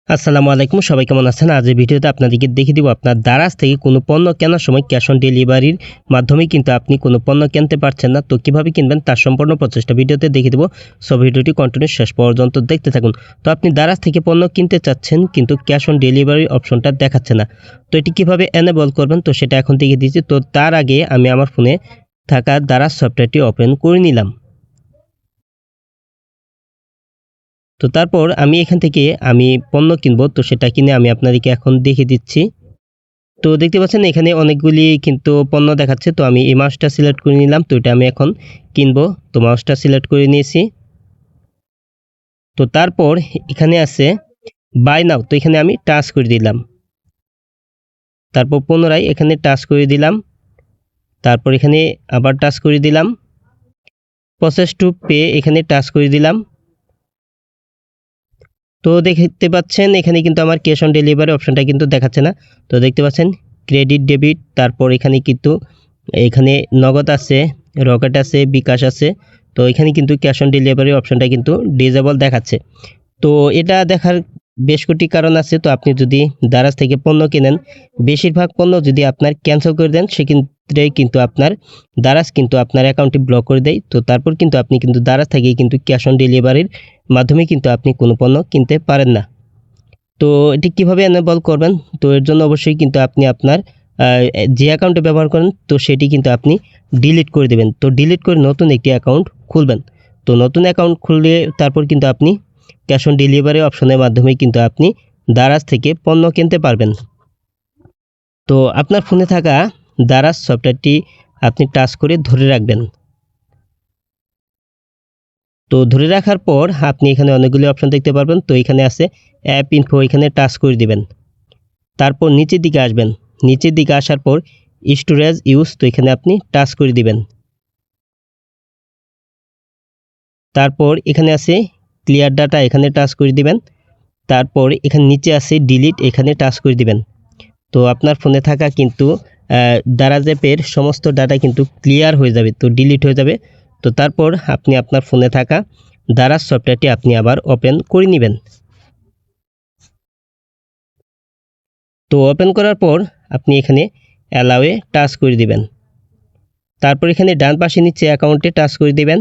আসসালামু আলাইকুম, সবাই কেমন আছেন? আজ এই ভিডিওতে আপনাদেরকে দেখিয়ে দিব আপনার দারাজ থেকে কোনো পণ্য কেনার সময় ক্যাশ অন ডেলিভারির মাধ্যমে কিন্তু আপনি কোনো পণ্য কিনতে পারছেন না, তো কিভাবে কিনবেন তার সম্পূর্ণ প্রচেষ্টা ভিডিওতে দেখিয়ে দেবো। সো ভিডিওটি কন্টিনিউ শেষ পর্যন্ত দেখতে থাকুন। তো আপনি দারাজ থেকে পণ্য কিনতে চাচ্ছেন কিন্তু ক্যাশ অন ডেলিভারি অপশনটা দেখাচ্ছে না, তো এটি কিভাবে এনেবল করবেন তো সেটা এখন দেখিয়ে দিচ্ছি। তো তার আগে আমি আমার ফোনে থাকা দারাজ সফটওয়্যারটি ওপেন করে নিলাম। তো তারপর আমি এখান থেকে পণ্য কিনবো, তো সেটা কিনে আমি আপনাদেরকে এখন দেখিয়ে দিচ্ছি। তো দেখতে পাচ্ছেন এখানে অনেকগুলি কিন্তু পণ্য দেখাচ্ছে, তো আমি এই মাউসটা সিলেক্ট করে নিলাম। তো এটা আমি এখন কিনবো, তো মাউসটা সিলেক্ট করে নিয়েছি। তো তারপর এখানে আছে বাই নাও, তো এখানে আমি টাচ করে দিলাম। তারপর পুনরায় এখানে টাচ করে দিলাম। তারপর এখানে আবার টাচ করে দিলাম। প্রসেস টু পে এখানে টাচ করে দিলাম। তো দেখতে পাচ্ছেন এখানে কিন্তু আমার ক্যাশ অন ডেলিভারি অপশনটা কিন্তু দেখাচ্ছে না। তো দেখতে পাচ্ছেন ক্রেডিট ডেবিট, তারপর এখানে নগদ আছে, রকেট আছে, বিকাশ আছে। তো এখানে কিন্তু ক্যাশ অন ডেলিভারি অপশনটা কিন্তু ডিসেবল দেখাচ্ছে। তো এটা দেখার বেশ কটি কারণ আছে। তো আপনি যদি দারাজ থেকে পণ্য কেনেন, বেশিরভাগ পণ্য যদি আপনার ক্যান্সেল করে দেন, সেক্ষেত্রে কিন্তু আপনার দারাজ কিন্তু আপনার অ্যাকাউন্টটি ব্লক করে দেয়। তো তারপর কিন্তু আপনি কিন্তু দারাজ থেকে কিন্তু ক্যাশ অন ডেলিভারির মাধ্যমে কিন্তু আপনি কোনো পণ্য কিনতে পারেন না। তো এটি কিভাবে এনেবল করবেন? তো এর জন্য অবশ্যই কিন্তু আপনি আপনার যে অ্যাকাউন্টে ব্যবহার করেন তো সেটি কিন্তু আপনি ডিলিট করে দেবেন। তো ডিলিট করে নতুন একটি অ্যাকাউন্ট খুলবেন। তো নতুন অ্যাকাউন্ট খুললে তারপর কিন্তু আপনি ক্যাশ অন ডেলিভারি অপশনের মাধ্যমে কিন্তু আপনি দারাজ থেকে পণ্য কিনতে পারবেন। তো আপনার ফোনে থাকা দারাজ সফটওয়্যারটি আপনি টাচ করে ধরে রাখবেন। তো ধরে রাখার পর আপনি এখানে অনেকগুলি অপশন দেখতে পারবেন। তো এখানে আছে অ্যাপ ইনফো, এখানে টাচ করে দিবেন। তারপর নিচের দিকে আসবেন। নিচের দিকে আসার পর স্টোরেজ ইউজ, তো এখানে আপনি টাচ করে দিবেন। তারপর এখানে আছে ক্লিয়ার ডাটা, এখানে টাচ করে দিবেন। তারপর এখানে নিচে আছে ডিলিট, এখানে টাচ করে দিবেন। তো আপনার ফোনে থাকা কিন্তু দারাজ অ্যাপের সমস্ত ডাটা কিন্তু ক্লিয়ার হয়ে যাবে, তো ডিলিট হয়ে যাবে। তো তারপর আপনি আপনার ফোনে থাকা দারাজ সফটওয়্যারটি আপনি আবার ওপেন করে নেবেন। তো ওপেন করার পর আপনি এখানে অ্যালাওয়ে টাচ করে দিবেন। তারপর এখানে ডান পাশে নিচে অ্যাকাউন্টে টাচ করে দিবেন।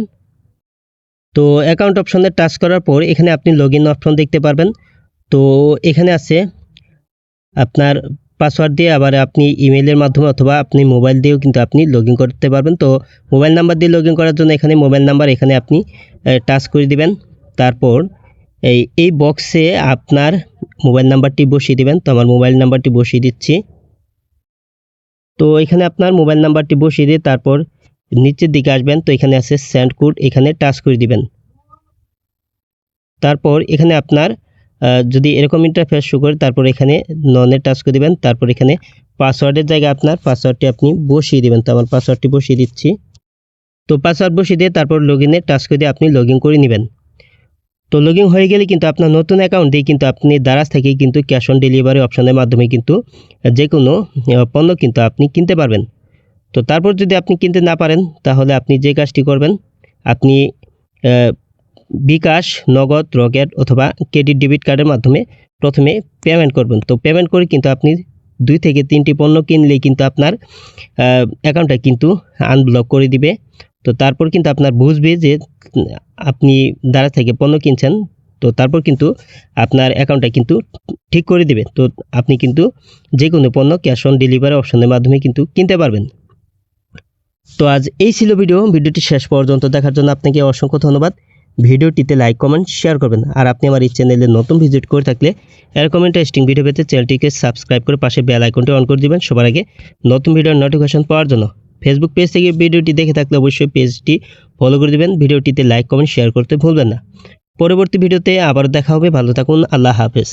তো অ্যাকাউন্ট অপশনে টাচ করার পর এখানে আপনি লগইন অপশন দেখতে পারবেন। তো এখানে আছে আপনার পাসওয়ার্ড দিয়ে, আবার আপনি ইমেলের মাধ্যমে অথবা আপনি মোবাইল দিয়েও কিন্তু আপনি লগইন করতে পারবেন। তো মোবাইল নাম্বার দিয়ে লগইন করার জন্য এখানে মোবাইল নাম্বার এখানে আপনি টাচ করে দিবেন। তারপর এই বক্সে আপনার মোবাইল নাম্বারটি বসিয়ে দিবেন। তো আমার মোবাইল নাম্বারটি বসিয়ে দিচ্ছি। তো এখানে আপনার মোবাইল নাম্বারটি বসিয়ে দিয়ে তারপর নিচের দিকে আসবেন। তো এখানে আছে সেন্ড কোড, এখানে টাচ করে দিবেন। তারপর এখানে আপনার যদি এরকম ইন্টারফেস শো করে তারপর এখানে ননে টাচ করে দিবেন। তারপর এখানে পাসওয়ার্ডের জায়গায় আপনার পাসওয়ার্ডটি আপনি বসিয়ে দিবেন। তো আমার পাসওয়ার্ডটি বসিয়ে দিচ্ছি। তো পাসওয়ার্ড বসিয়ে দিয়ে তারপর লগইনে টাচ করে দিয়ে আপনি লগইন করে নেবেন। তো লগইন হয়ে গেলে কিন্তু আপনার নতুন অ্যাকাউন্ট দিয়ে কিন্তু আপনি দারাজ থেকে কিন্তু ক্যাশ অন ডেলিভারি অপশনের মাধ্যমে কিন্তু যে কোনো পণ্য কিন্তু আপনি কিনতে পারবেন। তো তারপর যদি আপনি কিনতে না পারেন তাহলে আপনি যে কাজটি করবেন, আপনি বিকাশ, নগদ, রকেট অথবা ক্রেডিট ডেবিট কার্ডের মাধ্যমে প্রথমে পেমেন্ট করবেন। তো পেমেন্ট করে কিন্তু আপনি 2 থেকে 3টি পণ্য কিনলেই কিন্তু আপনার অ্যাকাউন্টটা কিন্তু আনব্লক করে দিবে। তো তারপর কিন্তু আপনার বুঝবে যে আপনি দারাজ থেকে পণ্য কিনছেন। তো তারপর কিন্তু আপনার অ্যাকাউন্টটা কিন্তু ঠিক করে দিবে। তো আপনি কিন্তু যে কোনো পণ্য ক্যাশ অন ডেলিভারি অপশনের মাধ্যমে কিন্তু কিনতে পারবেন। তো আজ এই ছিল ভিডিওটি শেষ পর্যন্ত দেখার জন্য আপনাকে অসংখ্য ধন্যবাদ। ভিডিওটিতে লাইক, কমেন্ট, শেয়ার করবেন। আর আপনি আমার এই চ্যানেলে নতুন ভিজিট করে থাকলে এরকম ইন্টারেস্টিং ভিডিও পেতে চ্যানেলটিকে সাবস্ক্রাইব করে পাশে বেল আইকনটি অন করে দিবেন সবার আগে নতুন ভিডিওর নোটিফিকেশন পাওয়ার জন্য। ফেসবুক পেজ থেকে ভিডিওটি দেখে থাকলে অবশ্যই পেজটি ফলো করে দিবেন। ভিডিওটিতে লাইক, কমেন্ট, শেয়ার করতে ভুলবেন না। পরবর্তী ভিডিওতে আবার দেখা হবে। ভালো থাকুন। আল্লাহ হাফেজ।